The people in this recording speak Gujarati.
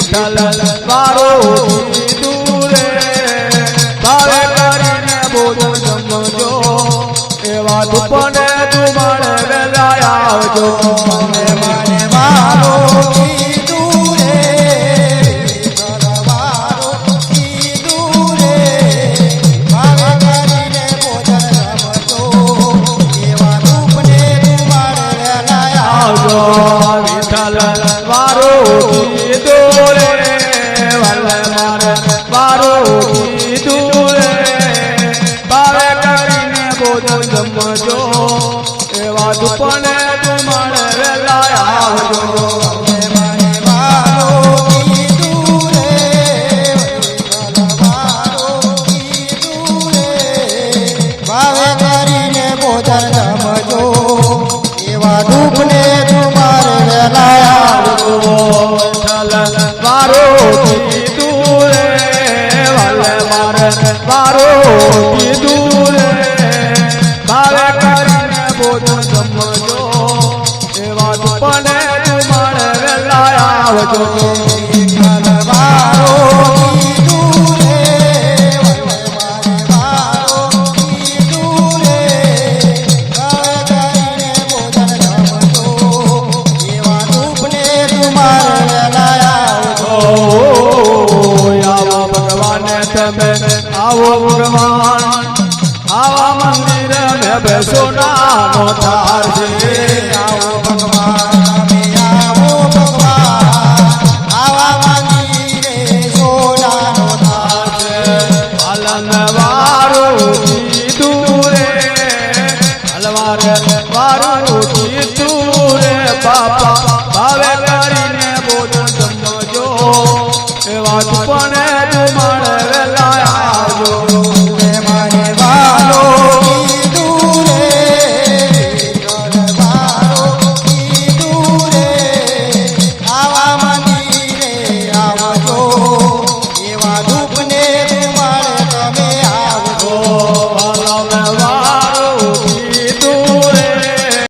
વિઠ્ઠલ મારો કીધું રે ભાવે કરીને ભોજન જમજો એવા દુપને તું મળે વેલા આવજો મને મારો કીધું રે વિઠ્ઠલ મારો કીધું રે ભાવે કરીને ભોજન જમજો એવા દુપને તું મળે વેલા આવજો વિઠ્ઠલ મારો કીધું રે વલ્લે મારો કીધું રે ભાવે કરીને ભોજન જમજો એવા દુપને તું મળે વેલા આવજો મને મારો કીધું રે વિઠ્ઠલ મારો કીધું રે ભાવે કરીને ભોજન જમજો એવા દુપને તું મારે વેલા આવજો વિઠ્ઠલ મારો કીધું રે વલ્લે મારો કીધું રે ભાવે કરીને ભોજન જમજો એવા દુપને તું મળે વેલા આવજો વિઠ્ઠલ મારો કીધું રે મારો કીધું રે ભાવે કરીને ભોજન જમજો એવા દુપને તું મારે વેલા આવજો આવો ભગવાન તમે આવો ભગવાન આવા મંદિર મેં બેસો નાનો થાર છે આવો ભગવાન તમે આવો ભગવાન આવા મંદિરે સોનાનો થાળ છે પાલન વારું કીધું રે હલવાર વારું કીધું રે બાપા ભાવે કરીને